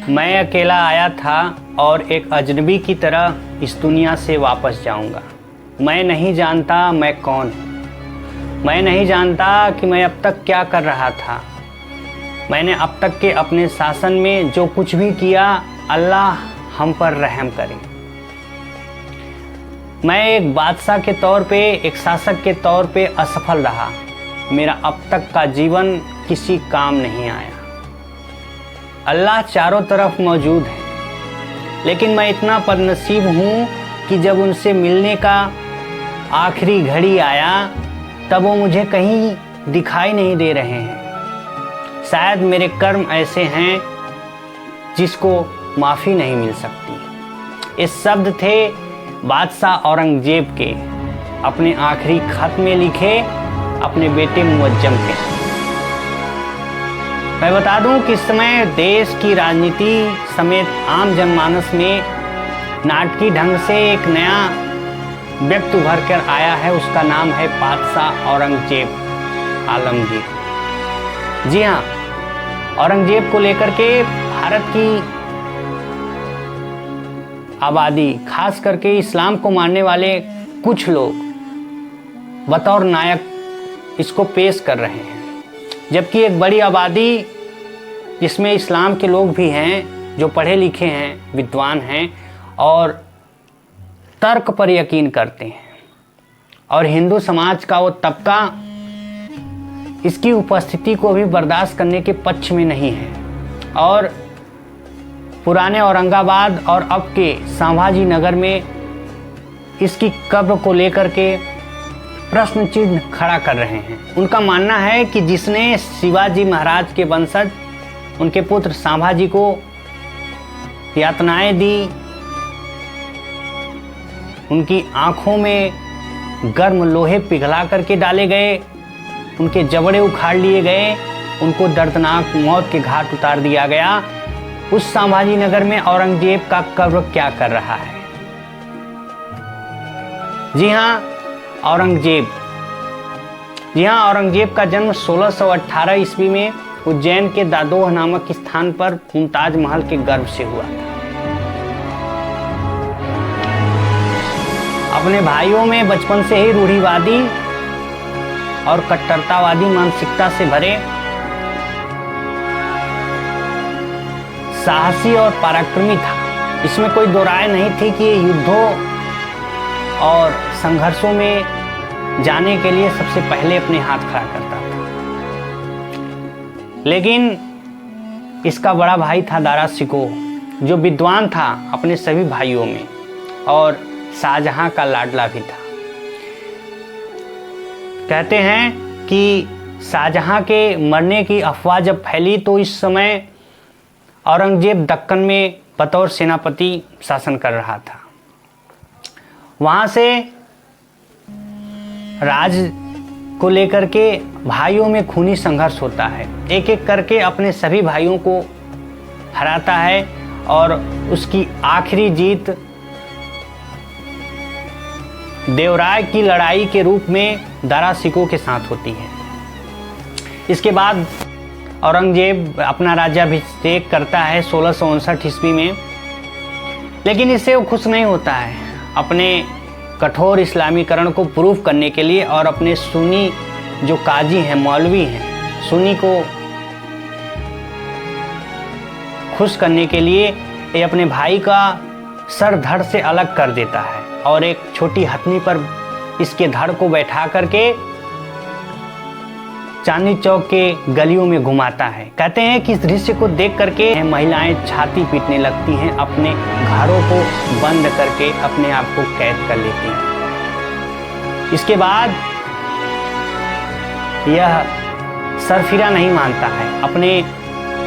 मैं अकेला आया था और एक अजनबी की तरह इस दुनिया से वापस जाऊंगा। मैं नहीं जानता मैं कौन हूँ। मैं नहीं जानता कि मैं अब तक क्या कर रहा था। मैंने अब तक के अपने शासन में जो कुछ भी किया, अल्लाह हम पर रहम करे। मैं एक बादशाह के तौर पे, एक शासक के तौर पे असफल रहा। मेरा अब तक का जीवन किसी काम नहीं आया। अल्लाह चारों तरफ मौजूद है, लेकिन मैं इतना बदनसीब हूँ कि जब उनसे मिलने का आखिरी घड़ी आया तब वो मुझे कहीं दिखाई नहीं दे रहे हैं। शायद मेरे कर्म ऐसे हैं जिसको माफ़ी नहीं मिल सकती। ये शब्द थे बादशाह औरंगजेब के अपने आखिरी खत में लिखे अपने बेटे मुअज्जम के। मैं बता दूं कि इस समय देश की राजनीति समेत आम जनमानस में नाटकीय ढंग से एक नया व्यक्ति उभर कर आया है। उसका नाम है बादशाह औरंगजेब आलमगीर। जी हाँ, औरंगजेब को लेकर के भारत की आबादी, खास करके इस्लाम को मानने वाले कुछ लोग बतौर नायक इसको पेश कर रहे हैं, जबकि एक बड़ी आबादी जिसमें इस्लाम के लोग भी हैं, जो पढ़े लिखे हैं, विद्वान हैं और तर्क पर यकीन करते हैं, और हिंदू समाज का वो तबका इसकी उपस्थिति को भी बर्दाश्त करने के पक्ष में नहीं है। और पुराने औरंगाबाद और अब के संभाजी नगर में इसकी कब्र को लेकर के प्रश्न चिन्ह खड़ा कर रहे हैं। उनका मानना है कि जिसने शिवाजी महाराज के वंशज, उनके पुत्र संभाजी को यातनाएं दी, उनकी आंखों में गर्म लोहे पिघला करके डाले गए, उनके जबड़े उखाड़ लिए गए, उनको दर्दनाक मौत के घाट उतार दिया गया, उस संभाजी नगर में औरंगजेब का कब्र क्या कर रहा है? जी हाँ, औरंगजेब का जन्म 1618 ईस्वी में उज्जैन के दादोह नामक स्थान पर मुमताज महल के गर्भ से हुआ था। अपने भाइयों में बचपन से ही रूढ़िवादी और कट्टरतावादी मानसिकता से भरे, साहसी और पराक्रमी था। इसमें कोई दो राय नहीं थी कि ये युद्धों और संघर्षों में जाने के लिए सबसे पहले अपने हाथ खड़ा करता था। लेकिन इसका बड़ा भाई था दारा शिकोह, जो विद्वान था अपने सभी भाइयों में और शाहजहां का लाडला भी था। कहते हैं कि शाहजहां के मरने की अफवाह जब फैली तो इस समय औरंगजेब दक्कन में बतौर सेनापति शासन कर रहा था। वहाँ से राज को लेकर के भाइयों में खूनी संघर्ष होता है। एक एक करके अपने सभी भाइयों को हराता है और उसकी आखिरी जीत देवराय की लड़ाई के रूप में दारा शिकोह के साथ होती है। इसके बाद औरंगजेब अपना राज्याभिषेक करता है 1659 ईस्वी में, लेकिन इससे वो खुश नहीं होता है। अपने कठोर इस्लामीकरण को प्रूफ करने के लिए और अपने सुन्नी जो काजी हैं, मौलवी हैं, सुन्नी को खुश करने के लिए ये अपने भाई का सर धड़ से अलग कर देता है और एक छोटी हथनी पर इसके धड़ को बैठा करके चांदनी चौक के गलियों में घुमाता है। कहते हैं कि इस दृश्य को देख करके महिलाएं छाती पीटने लगती हैं, अपने घरों को बंद करके अपने आप को कैद कर लेती हैं। इसके बाद यह सरफिरा नहीं मानता है, अपने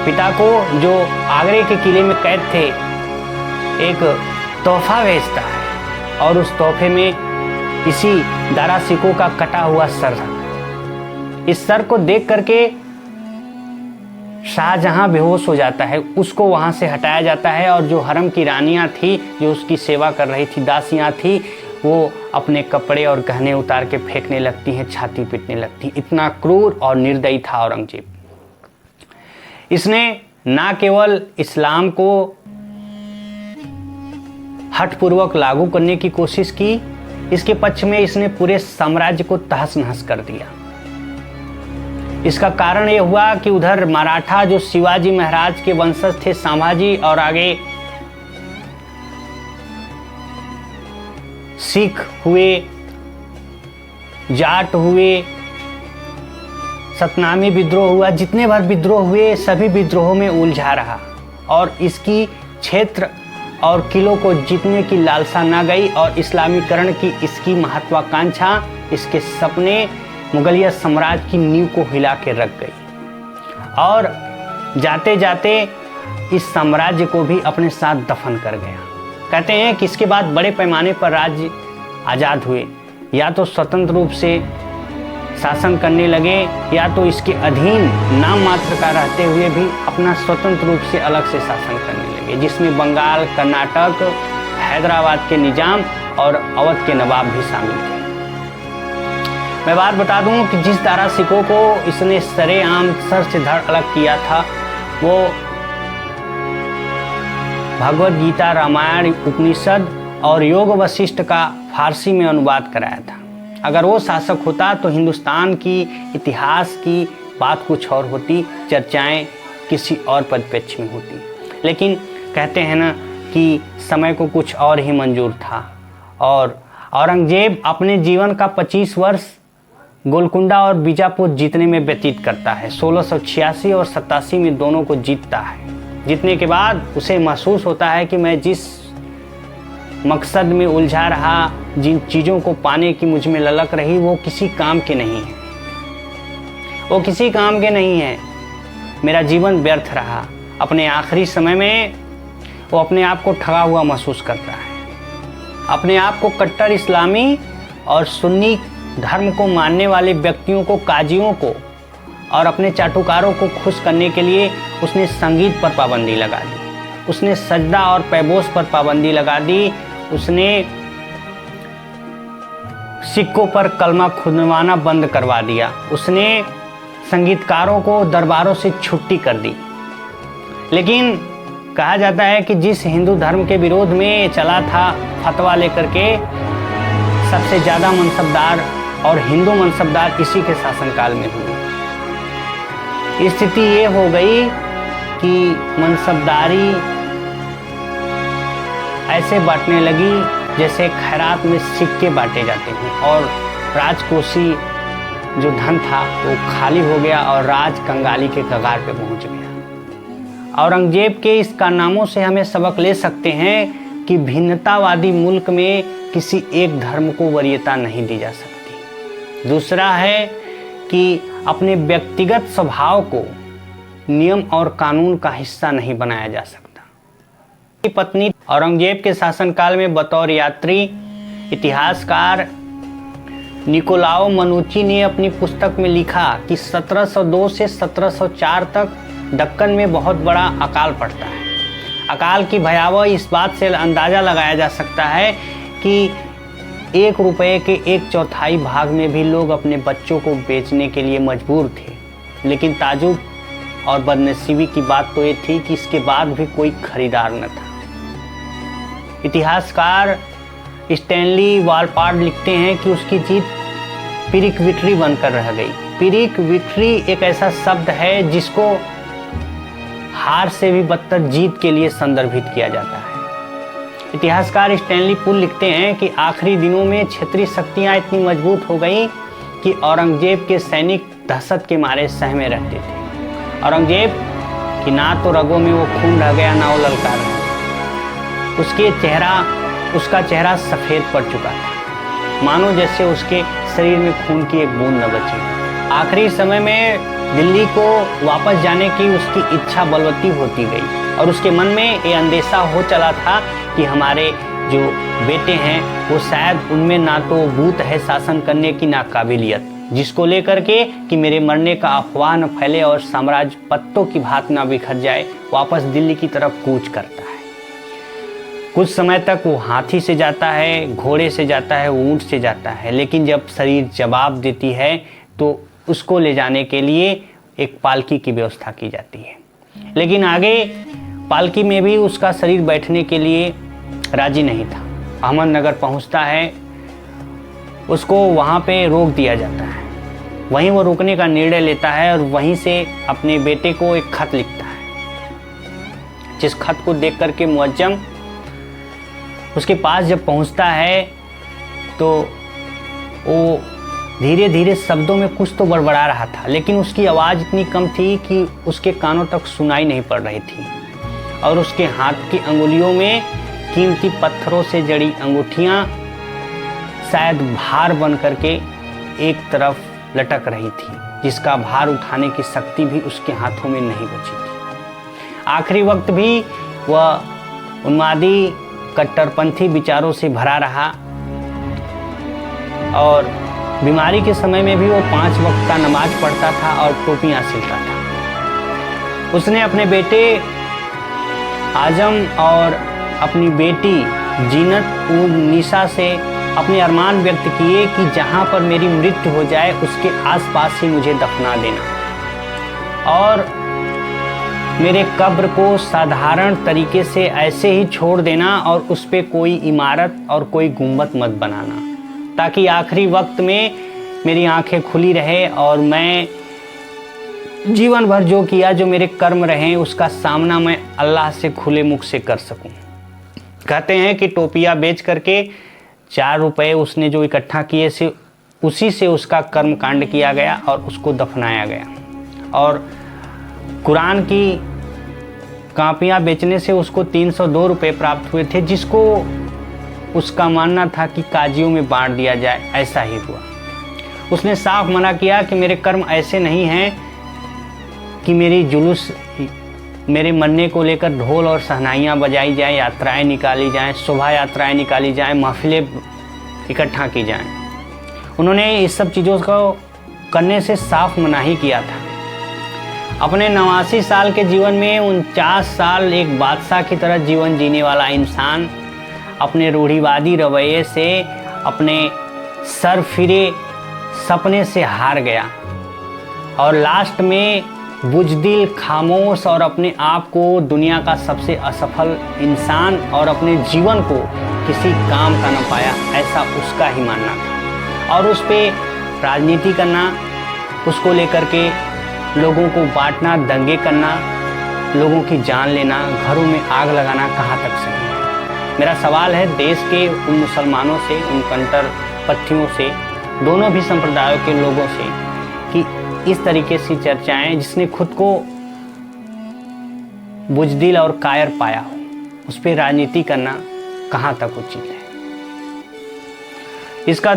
पिता को जो आगरे के किले में कैद थे एक तोहफा भेजता है और उस तोहफे में इसी दारा शिकोह का कटा हुआ सर था। इस सर को देख करके शाहजहां बेहोश हो जाता है, उसको वहां से हटाया जाता है और जो हरम की रानियां थी, जो उसकी सेवा कर रही थी, दासियां थी, वो अपने कपड़े और गहने उतार के फेंकने लगती हैं, छाती पीटने लगती। इतना क्रूर और निर्दयी था औरंगजेब। इसने ना केवल इस्लाम को हठपूर्वक लागू करने की कोशिश की, इसके पक्ष में इसने पूरे साम्राज्य को तहस नहस कर दिया। इसका कारण यह हुआ कि उधर मराठा जो शिवाजी महाराज के वंशज थे, संभाजी, और आगे सिख हुए, जाट हुए, सतनामी विद्रोह हुआ, जितने बार विद्रोह हुए सभी विद्रोहों में उलझा रहा और इसकी क्षेत्र और किलों को जीतने की लालसा न गई और इस्लामीकरण की इसकी महत्वाकांक्षा, इसके सपने मुगलिया साम्राज्य की नींव को हिला के रख गई और जाते जाते इस साम्राज्य को भी अपने साथ दफन कर गया। कहते हैं कि इसके बाद बड़े पैमाने पर राज्य आज़ाद हुए, या तो स्वतंत्र रूप से शासन करने लगे या तो इसके अधीन नाम मात्र का रहते हुए भी अपना स्वतंत्र रूप से अलग से शासन करने लगे, जिसमें बंगाल, कर्नाटक, हैदराबाद के निजाम और अवध के नवाब भी शामिल थे। मैं बात बता दूं कि जिस दारा सिकों को इसने सरेआम सर से धड़ अलग किया था वो भगवद गीता, रामायण, उपनिषद और योग वशिष्ठ का फारसी में अनुवाद कराया था। अगर वो शासक होता तो हिंदुस्तान की इतिहास की बात कुछ और होती, चर्चाएं किसी और परिप्रेक्ष्य में होती। लेकिन कहते हैं ना कि समय को कुछ और ही मंजूर था और औरंगजेब अपने जीवन का 25 वर्ष गोलकुंडा और बीजापुर जीतने में व्यतीत करता है। 1686 और 87 में दोनों को जीतता है। जीतने के बाद उसे महसूस होता है कि मैं जिस मकसद में उलझा रहा, जिन चीज़ों को पाने की मुझ में ललक रही, वो किसी काम के नहीं है, वो किसी काम के नहीं है। मेरा जीवन व्यर्थ रहा। अपने आखिरी समय में वो अपने आप को ठगा हुआ महसूस करता है। अपने आप को कट्टर इस्लामी और सुन्नी धर्म को मानने वाले व्यक्तियों को, काजियों को और अपने चाटुकारों को खुश करने के लिए उसने संगीत पर पाबंदी लगा दी, उसने सजदा और पैबोस पर पाबंदी लगा दी, उसने सिक्कों पर कलमा खुदवाना बंद करवा दिया, उसने संगीतकारों को दरबारों से छुट्टी कर दी। लेकिन कहा जाता है कि जिस हिंदू धर्म के विरोध में चला था फतवा लेकर के, सबसे ज़्यादा मनसबदार और हिंदू मनसबदार इसी के शासनकाल में हुए। स्थिति ये हो गई कि मनसबदारी ऐसे बांटने लगी जैसे खैरात में सिक्के बांटे जाते हैं और राजकोषी जो धन था वो खाली हो गया और राज कंगाली के कगार पे पहुंच गया। औरंगजेब के इस कारनामों से हमें सबक ले सकते हैं कि भिन्नतावादी मुल्क में किसी एक धर्म को वरीयता नहीं दी जा सकती। दूसरा है कि अपने व्यक्तिगत स्वभाव को नियम और कानून का हिस्सा नहीं बनाया जा सकता। पत्नी औरंगजेब के शासनकाल में बतौर यात्री इतिहासकार निकोलाओ मनुची ने अपनी पुस्तक में लिखा कि 1702 से 1704 तक दक्कन में बहुत बड़ा अकाल पड़ता है। अकाल की भयावह इस बात से अंदाज़ा लगाया जा सकता है कि 1 रुपये के 1/4 भाग में भी लोग अपने बच्चों को बेचने के लिए मजबूर थे। लेकिन ताजुब और बदनसीबी की बात तो ये थी कि इसके बाद भी कोई खरीदार न था। इतिहासकार स्टैनली वॉलपार्ड लिखते हैं कि उसकी जीत पिरिक विक्ट्री बनकर रह गई। पिरिक विक्ट्री एक ऐसा शब्द है जिसको हार से भी बदतर जीत के लिए संदर्भित किया जाता है। इतिहासकार स्टैनली पुल लिखते हैं कि आखिरी दिनों में क्षेत्रीय शक्तियां इतनी मजबूत हो गई कि औरंगजेब के सैनिक दहशत के मारे सहमे रहते थे। औरंगजेब की ना तो रगों में वो खून रह गया, ना वो ललकार रहा। उसका चेहरा सफ़ेद पड़ चुका था, मानो जैसे उसके शरीर में खून की एक बूंद न बची। आखिरी समय में दिल्ली को वापस जाने की उसकी इच्छा बलवती होती गई और उसके मन में ये अंदेशा हो चला था कि हमारे जो बेटे हैं वो शायद उनमें ना तो बूत है शासन करने की, ना काबिलियत, जिसको लेकर के कि मेरे मरने का अफवाह न फैले और साम्राज्य पत्तों की भांत ना बिखर जाए, वापस दिल्ली की तरफ कूच करता है। कुछ समय तक वो हाथी से जाता है, घोड़े से जाता है, ऊंट से जाता है, लेकिन जब शरीर जवाब देती है तो उसको ले जाने के लिए एक पालकी की व्यवस्था की जाती है। लेकिन आगे पालकी में भी उसका शरीर बैठने के लिए राजी नहीं था। अहमदनगर पहुंचता है, उसको वहाँ पे रोक दिया जाता है। वहीं वो रुकने का निर्णय लेता है और वहीं से अपने बेटे को एक खत लिखता है, जिस खत को देख करके मुअज्जम उसके पास जब पहुंचता है तो वो धीरे धीरे शब्दों में कुछ तो बड़बड़ा रहा था, लेकिन उसकी आवाज़ इतनी कम थी कि उसके कानों तक सुनाई नहीं पड़ रही थी। और उसके हाथ की अंगुलियों में कीमती पत्थरों से जड़ी अंगूठियाँ शायद भार बन करके एक तरफ लटक रही थी, जिसका भार उठाने की शक्ति भी उसके हाथों में नहीं बची थी। आखिरी वक्त भी वह उन्मादी कट्टरपंथी विचारों से भरा रहा और बीमारी के समय में भी वो 5 वक्त का नमाज पढ़ता था और टोपियाँ सिलता था। उसने अपने बेटे आजम और अपनी बेटी जीनत उन निशा से अपने अरमान व्यक्त किए कि जहाँ पर मेरी मृत्यु हो जाए उसके आसपास ही मुझे दफना देना और मेरे कब्र को साधारण तरीके से ऐसे ही छोड़ देना और उस पर कोई इमारत और कोई गुंबद मत बनाना, ताकि आखिरी वक्त में मेरी आंखें खुली रहे और मैं जीवन भर जो किया, जो मेरे कर्म रहे, उसका सामना मैं अल्लाह से खुले मुख से कर सकूं। कहते हैं कि टोपियाँ बेच करके 4 रुपए उसने जो इकट्ठा किए से उसी से उसका कर्म कांड किया गया और उसको दफनाया गया। और कुरान की कापियाँ बेचने से उसको 302 रुपये प्राप्त हुए थे, जिसको उसका मानना था कि काजियों में बांट दिया जाए। ऐसा ही हुआ। उसने साफ मना किया कि मेरे कर्म ऐसे नहीं हैं कि मेरी जुलूस, मेरे मरने को लेकर ढोल और सहनाइयाँ बजाई जाए, यात्राएं निकाली जाएं, शोभा यात्राएं निकाली जाएं, महफिलें इकट्ठा की जाएं। उन्होंने इस सब चीज़ों को करने से साफ मना ही किया था। अपने 89 साल के जीवन में 49 साल एक बादशाह की तरह जीवन जीने वाला इंसान अपने रूढ़िवादी रवैये से, अपने सर फिरे सपने से हार गया और लास्ट में बुजदिल, खामोश और अपने आप को दुनिया का सबसे असफल इंसान और अपने जीवन को किसी काम का न पाया, ऐसा उसका ही मानना था। और उस पे राजनीति करना, उसको लेकर के लोगों को बांटना, दंगे करना, लोगों की जान लेना, घरों में आग लगाना कहाँ तक सही है। मेरा सवाल है देश के उन मुसलमानों से, उन कट्टरपंथियों से, दोनों भी संप्रदायों के लोगों से कि इस तरीके से चर्चाएं जिसने खुद को बुजदिल और कायर पाया हो, उस पर राजनीति करना कहाँ तक उचित है। इसका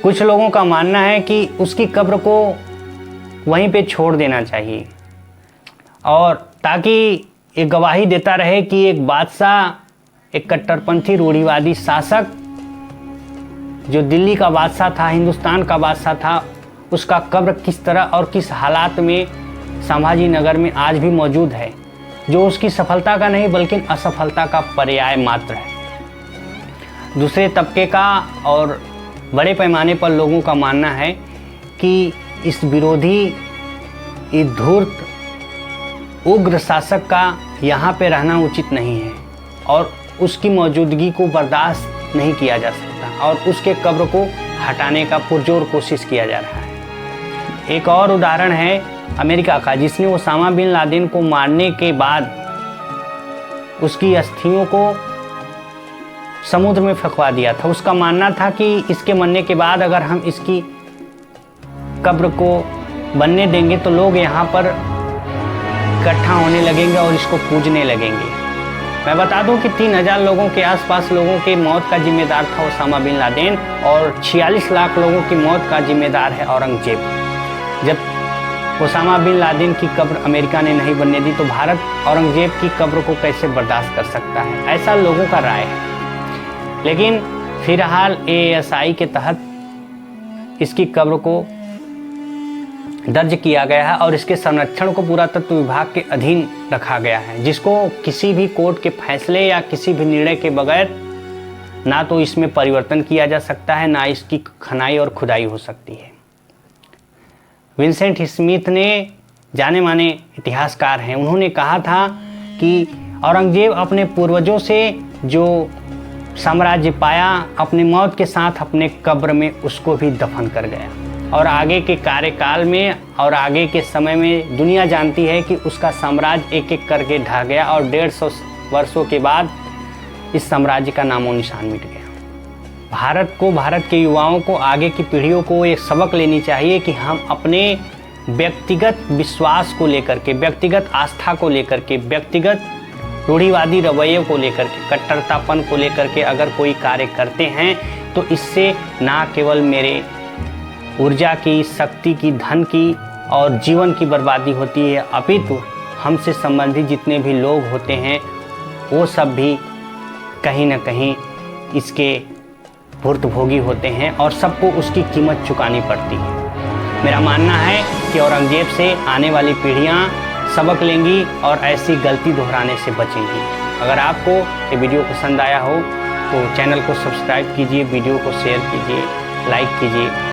कुछ लोगों का मानना है कि उसकी कब्र को वहीं पे छोड़ देना चाहिए और ताकि एक गवाही देता रहे कि एक बादशाह, एक कट्टरपंथी रूढ़िवादी शासक जो दिल्ली का बादशाह था, हिंदुस्तान का बादशाह था, उसका कब्र किस तरह और किस हालात में संभाजी नगर में आज भी मौजूद है, जो उसकी सफलता का नहीं बल्कि असफलता का पर्याय मात्र है। दूसरे तबके का और बड़े पैमाने पर लोगों का मानना है कि इस विरोधी, इस धूर्त उग्र शासक का यहाँ पे रहना उचित नहीं है और उसकी मौजूदगी को बर्दाश्त नहीं किया जा सकता और उसके कब्र को हटाने का पुरजोर कोशिश किया जा रहा है। एक और उदाहरण है अमेरिका का, जिसने ओसामा बिन लादेन को मारने के बाद उसकी अस्थियों को समुद्र में फेंकवा दिया था। उसका मानना था कि इसके मरने के बाद अगर हम इसकी कब्र को बनने देंगे तो लोग यहाँ पर इकट्ठा होने लगेंगे और इसको पूजने लगेंगे। मैं बता दूं कि 3000 लोगों के आसपास लोगों के मौत का जिम्मेदार था ओसामा बिन लादेन और 46 लाख लोगों की मौत का जिम्मेदार है औरंगजेब। जब ओसामा बिन लादेन की कब्र अमेरिका ने नहीं बनने दी तो भारत औरंगजेब की कब्र को कैसे बर्दाश्त कर सकता है, ऐसा लोगों का राय है। लेकिन फिलहाल ASI के तहत इसकी कब्र को दर्ज किया गया है और इसके संरक्षण को पुरातत्व विभाग के अधीन रखा गया है, जिसको किसी भी कोर्ट के फैसले या किसी भी निर्णय के बगैर ना तो इसमें परिवर्तन किया जा सकता है, ना इसकी खनाई और खुदाई हो सकती है। विंसेंट स्मिथ ने जाने माने इतिहासकार हैं, उन्होंने कहा था कि औरंगजेब अपने पूर्वजों से जो साम्राज्य पाया, अपनी मौत के साथ अपने कब्र में उसको भी दफन कर गया। और आगे के कार्यकाल में और आगे के समय में दुनिया जानती है कि उसका साम्राज्य एक एक करके ढह गया और 150 वर्षों के बाद इस साम्राज्य का नामो निशान मिट गया। भारत को, भारत के युवाओं को, आगे की पीढ़ियों को एक सबक लेनी चाहिए कि हम अपने व्यक्तिगत विश्वास को लेकर के, व्यक्तिगत आस्था को लेकर के, व्यक्तिगत रूढ़िवादी रवैये को लेकर के, कट्टरतापन को लेकर के अगर कोई कार्य करते हैं तो इससे ना केवल मेरे ऊर्जा की, शक्ति की, धन की और जीवन की बर्बादी होती है, अपितु हमसे संबंधित जितने भी लोग होते हैं वो सब भी कहीं ना कहीं इसके भुक्तभोगी होते हैं और सबको उसकी कीमत चुकानी पड़ती है। मेरा मानना है कि औरंगजेब से आने वाली पीढ़ियां सबक लेंगी और ऐसी गलती दोहराने से बचेंगी। अगर आपको ये वीडियो पसंद आया हो तो चैनल को सब्सक्राइब कीजिए, वीडियो को शेयर कीजिए, लाइक कीजिए।